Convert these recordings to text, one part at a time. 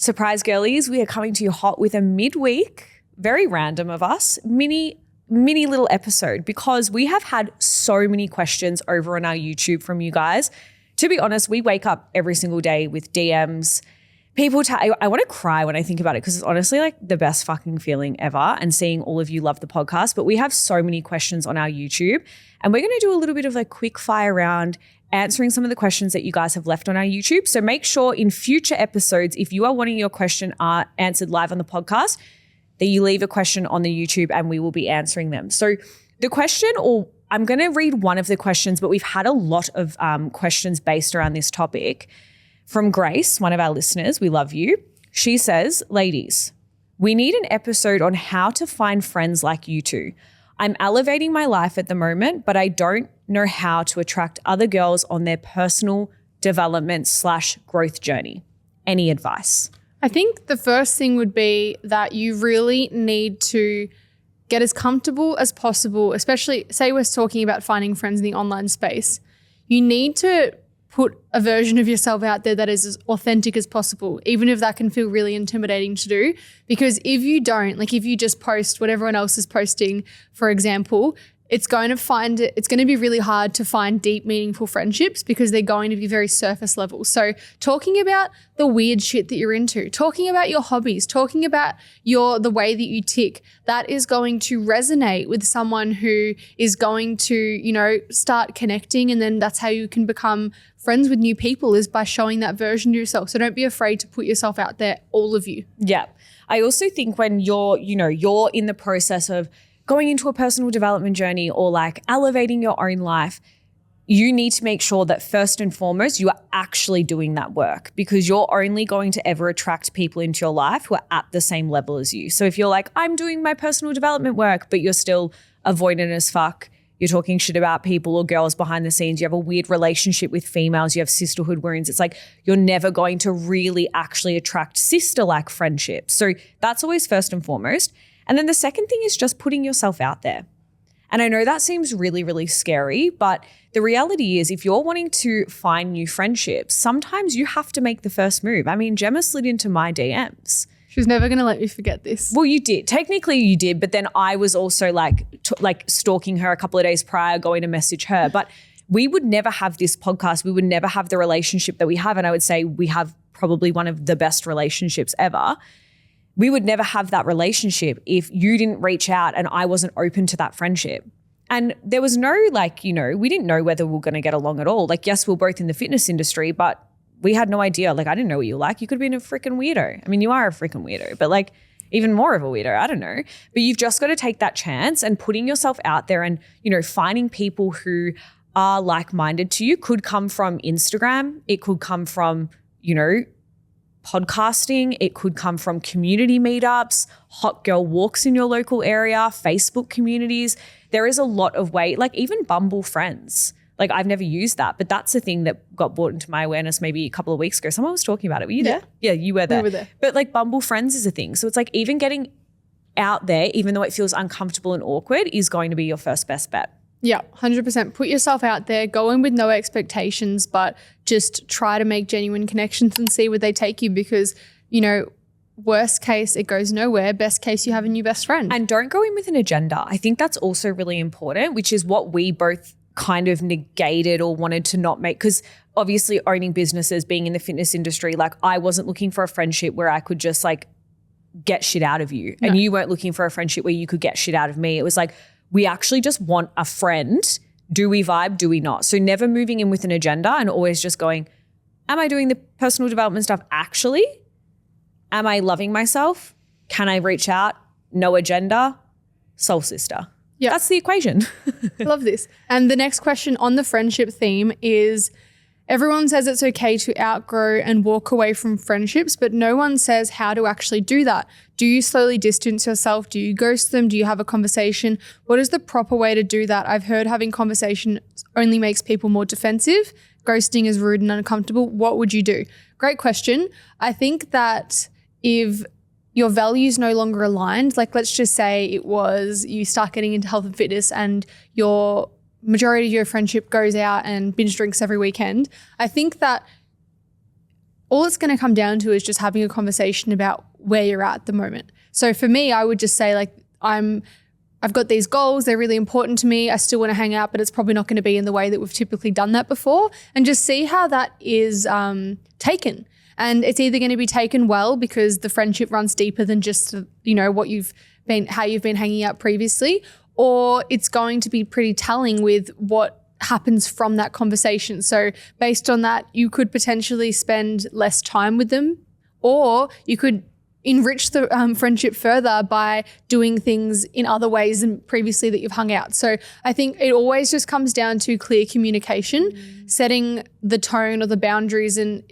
Surprise girlies, we are coming to you hot with a midweek, very random of us, mini little episode because we have had so many questions over on our YouTube from you guys. To be honest, we wake up every single day with DMs. I want to cry when I think about it because it's honestly like the best fucking feeling ever and seeing all of you love the podcast. But we have so many questions on our YouTube and we're going to do a little bit of a quick fire round answering some of the questions that you guys have left on our YouTube. So make sure in future episodes, if you are wanting your question answered live on the podcast, that you leave a question on the YouTube and we will be answering them. So the question, or I'm going to read one of the questions, but we've had a lot of questions based around this topic. From Grace, one of our listeners, we love you. She says, ladies, we need an episode on how to find friends like you two. I'm elevating my life at the moment, but I don't know how to attract other girls on their personal development / growth journey. Any advice? I think the first thing would be that you really need to get as comfortable as possible, especially say we're talking about finding friends in the online space. You need to put a version of yourself out there that is as authentic as possible, even if that can feel really intimidating to do. Because if you don't, like if you just post what everyone else is posting, for example, it's going to be really hard to find deep, meaningful friendships because they're going to be very surface level. So talking about the weird shit that you're into, talking about your hobbies, talking about the way that you tick, that is going to resonate with someone who is going to, start connecting. And then that's how you can become friends with new people, is by showing that version of yourself. So don't be afraid to put yourself out there, all of you. Yeah. I also think when you're in the process of going into a personal development journey or like elevating your own life, you need to make sure that first and foremost, you are actually doing that work, because you're only going to ever attract people into your life who are at the same level as you. So if you're like, I'm doing my personal development work, but you're still avoidant as fuck, you're talking shit about people or girls behind the scenes, you have a weird relationship with females, you have sisterhood wounds, it's like you're never going to really actually attract sister-like friendships. So that's always first and foremost. And then the second thing is just putting yourself out there. And I know that seems really, really scary, but the reality is if you're wanting to find new friendships, sometimes you have to make the first move. I mean, Gemma slid into my DMs. She's never going to let me forget this. Well, you did. Technically you did, but then I was also like stalking her a couple of days prior, going to message her. But we would never have this podcast. We would never have the relationship that we have. And I would say we have probably one of the best relationships ever. We would never have that relationship if you didn't reach out and I wasn't open to that friendship. And there was no we didn't know whether we were going to get along at all. Like, yes, we're both in the fitness industry, but we had no idea. Like, I didn't know what you like. You could have been a freaking weirdo. I mean, you are a freaking weirdo, but like even more of a weirdo. I don't know. But you've just got to take that chance and putting yourself out there and, finding people who are like-minded to you. Could come from Instagram. It could come from, podcasting. It could come from community meetups, hot girl walks in your local area, Facebook communities. There is a lot of like even Bumble Friends. Like, I've never used that, but that's a thing that got brought into my awareness maybe a couple of weeks ago. Someone was talking about it. Were you there? Yeah, you were there. We were there. But like Bumble Friends is a thing. So it's like even getting out there, even though it feels uncomfortable and awkward, is going to be your first best bet. Yeah, 100%. Put yourself out there, go in with no expectations, but just try to make genuine connections and see where they take you, because, worst case, it goes nowhere. Best case, you have a new best friend. And don't go in with an agenda. I think that's also really important, which is what we both kind of negated or wanted to not make, because obviously owning businesses, being in the fitness industry, like I wasn't looking for a friendship where I could just like get shit out of you. No. And you weren't looking for a friendship where you could get shit out of me. It was like, we actually just want a friend. Do we vibe? Do we not? So never moving in with an agenda and always just going, am I doing the personal development stuff actually? Am I loving myself? Can I reach out? No agenda. Soul sister. Yeah. That's the equation. Love this. And the next question on the friendship theme is, everyone says it's okay to outgrow and walk away from friendships, but no one says how to actually do that. Do you slowly distance yourself? Do you ghost them? Do you have a conversation? What is the proper way to do that? I've heard having conversation only makes people more defensive. Ghosting is rude and uncomfortable. What would you do? Great question. I think that if your values no longer aligned, like let's just say it was you start getting into health and fitness and your majority of your friendship goes out and binge drinks every weekend, I think that all it's going to come down to is just having a conversation about where you're at the moment. So for me, I would just say like, I've got these goals. They're really important to me. I still want to hang out, but it's probably not going to be in the way that we've typically done that before, and just see how that is taken. And it's either going to be taken well because the friendship runs deeper than just, how you've been hanging out previously, or it's going to be pretty telling with what happens from that conversation. So based on that, you could potentially spend less time with them, or you could enrich the friendship further by doing things in other ways than previously that you've hung out. So I think it always just comes down to clear communication, setting the tone or the boundaries and,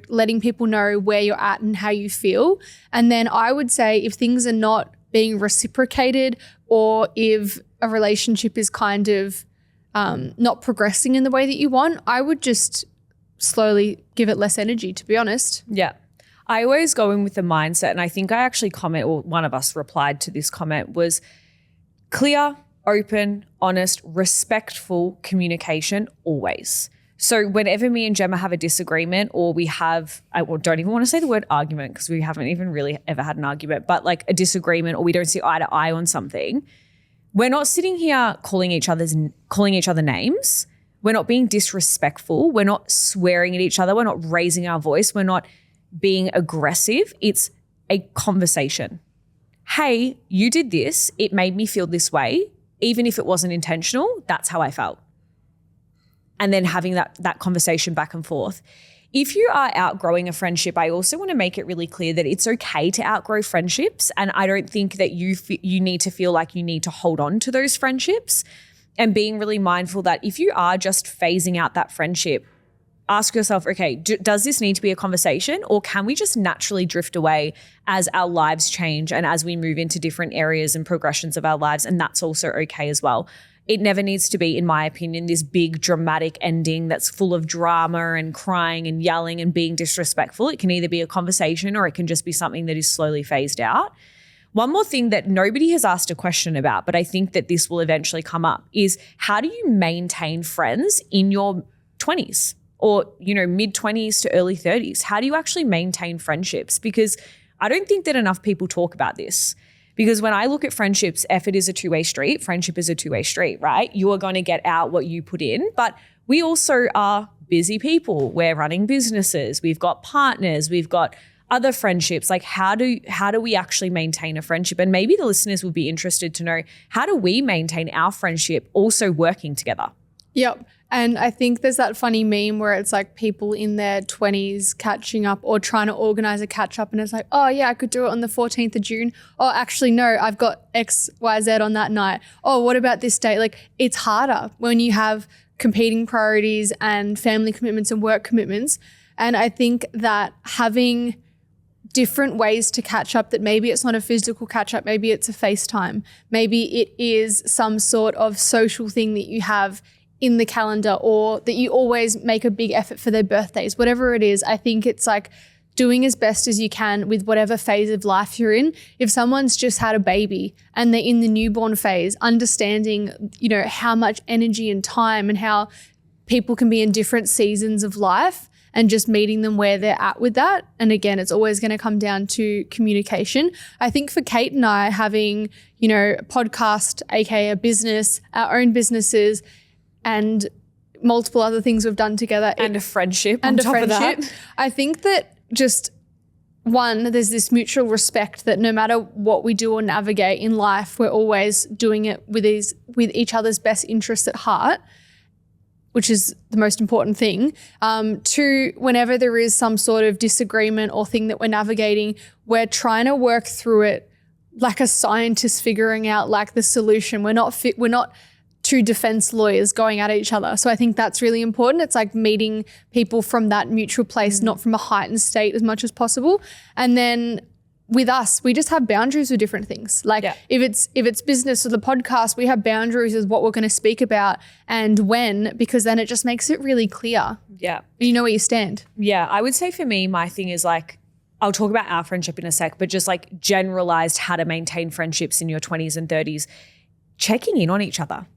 letting people know where you're at and how you feel. And then I would say if things are not being reciprocated, or if a relationship is kind of not progressing in the way that you want, I would just slowly give it less energy, to be honest. Yeah. I always go in with the mindset, and I think I actually one of us replied to this comment, was clear, open, honest, respectful communication always. So whenever me and Gemma have a disagreement, or we have, I don't even want to say the word argument because we haven't even really ever had an argument, but like a disagreement, or we don't see eye to eye on something, we're not sitting here calling each other names. We're not being disrespectful. We're not swearing at each other. We're not raising our voice. We're not being aggressive. It's a conversation. Hey, you did this. It made me feel this way. Even if it wasn't intentional, that's how I felt. And then having that conversation back and forth. If you are outgrowing a friendship, I also want to make it really clear that it's okay to outgrow friendships. And I don't think that you need to feel like you need to hold on to those friendships, and being really mindful that if you are just phasing out that friendship, ask yourself, okay, does this need to be a conversation, or can we just naturally drift away as our lives change and as we move into different areas and progressions of our lives? And that's also okay as well. It never needs to be, in my opinion, this big dramatic ending that's full of drama and crying and yelling and being disrespectful. It can either be a conversation, or it can just be something that is slowly phased out. One more thing that nobody has asked a question about, but I think that this will eventually come up, is how do you maintain friends in your 20s? Or, mid-20s to early 30s? How do you actually maintain friendships? Because I don't think that enough people talk about this. Because when I look at friendships, effort is a two-way street. Friendship is a two-way street, right? You are going to get out what you put in. But we also are busy people. We're running businesses. We've got partners. We've got other friendships. Like how do we actually maintain a friendship? And maybe the listeners would be interested to know, how do we maintain our friendship also working together? Yep. And I think there's that funny meme where it's like people in their 20s catching up or trying to organize a catch up, and it's like, oh yeah, I could do it on the 14th of June. Oh, actually, no, I've got X, Y, Z on that night. Oh, what about this date? Like, it's harder when you have competing priorities and family commitments and work commitments. And I think that having different ways to catch up, that maybe it's not a physical catch up, maybe it's a FaceTime, maybe it is some sort of social thing that you have in the calendar, or that you always make a big effort for their birthdays, whatever it is. I think it's like doing as best as you can with whatever phase of life you're in. If someone's just had a baby and they're in the newborn phase, understanding, how much energy and time and how people can be in different seasons of life, and just meeting them where they're at with that. And again, it's always going to come down to communication. I think for Kate and I, having, a podcast, aka a business, our own businesses, and multiple other things we've done together. And a friendship on top of that. I think that just, one, there's this mutual respect that no matter what we do or navigate in life, we're always doing it with each other's best interests at heart, which is the most important thing. Two, whenever there is some sort of disagreement or thing that we're navigating, we're trying to work through it like a scientist figuring out like the solution. We're not two defense lawyers going at each other. So I think that's really important. It's like meeting people from that mutual place, not from a heightened state as much as possible. And then with us, we just have boundaries with different things. Like if it's business or the podcast, we have boundaries with what we're going to speak about and when, because then it just makes it really clear. Yeah. You know where you stand. Yeah. I would say for me, my thing is like, I'll talk about our friendship in a sec, but just like generalized how to maintain friendships in your 20s and 30s, checking in on each other.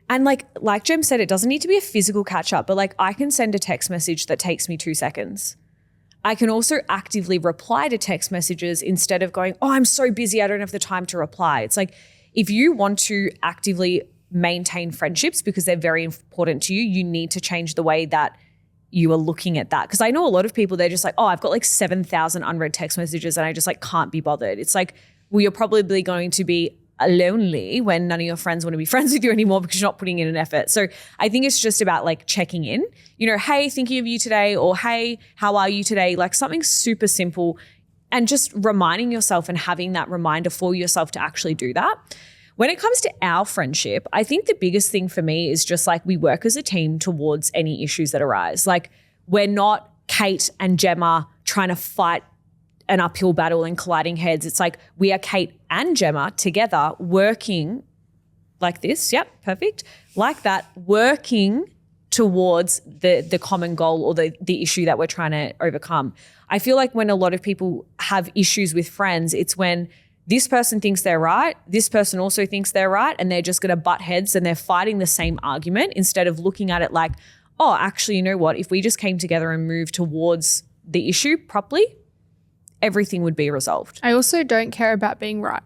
And like Jem said, it doesn't need to be a physical catch up, but like I can send a text message that takes me 2 seconds. I can also actively reply to text messages instead of going, oh, I'm so busy, I don't have the time to reply. It's like, if you want to actively maintain friendships because they're very important to you, you need to change the way that you are looking at that. Because I know a lot of people, they're just like, oh, I've got like 7,000 unread text messages and I just like can't be bothered. It's like, well, you're probably going to be lonely when none of your friends want to be friends with you anymore because you're not putting in an effort. So I think it's just about like checking in, you know, hey, thinking of you today, or hey, how are you today? Like something super simple, and just reminding yourself and having that reminder for yourself to actually do that. When it comes to our friendship, I think the biggest thing for me is just like we work as a team towards any issues that arise. Like we're not Kate and Gemma trying to fight an uphill battle and colliding heads. It's like we are Kate and Gemma together working like this. Yep, perfect. Like that, working towards the common goal or the issue that we're trying to overcome. I feel like when a lot of people have issues with friends, it's when this person thinks they're right, this person also thinks they're right, and they're just going to butt heads and they're fighting the same argument instead of looking at it like, oh, actually, you know what? If we just came together and moved towards the issue properly, everything would be resolved. I also don't care about being right.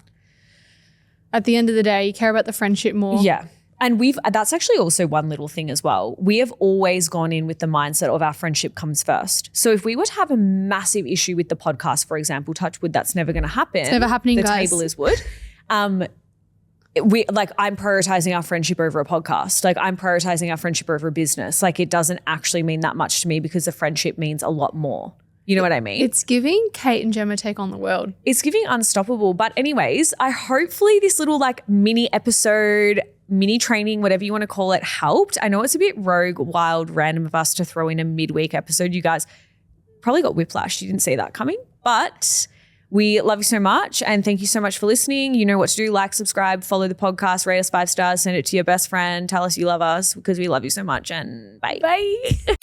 At the end of the day, you care about the friendship more. Yeah. And that's actually also one little thing as well. We have always gone in with the mindset of our friendship comes first. So if we were to have a massive issue with the podcast, for example, touch wood, that's never going to happen. It's never happening, guys. The table is wood. I'm prioritizing our friendship over a podcast. Like I'm prioritizing our friendship over a business. Like it doesn't actually mean that much to me because the friendship means a lot more. You know what I mean? It's giving Kate and Gemma take on the world. It's giving unstoppable. But anyways, hopefully this little like mini episode, mini training, whatever you want to call it, helped. I know it's a bit rogue, wild, random of us to throw in a midweek episode. You guys probably got whiplash. You didn't see that coming. But we love you so much. And thank you so much for listening. You know what to do. Like, subscribe, follow the podcast, rate us 5 stars, send it to your best friend. Tell us you love us because we love you so much. And bye. Bye.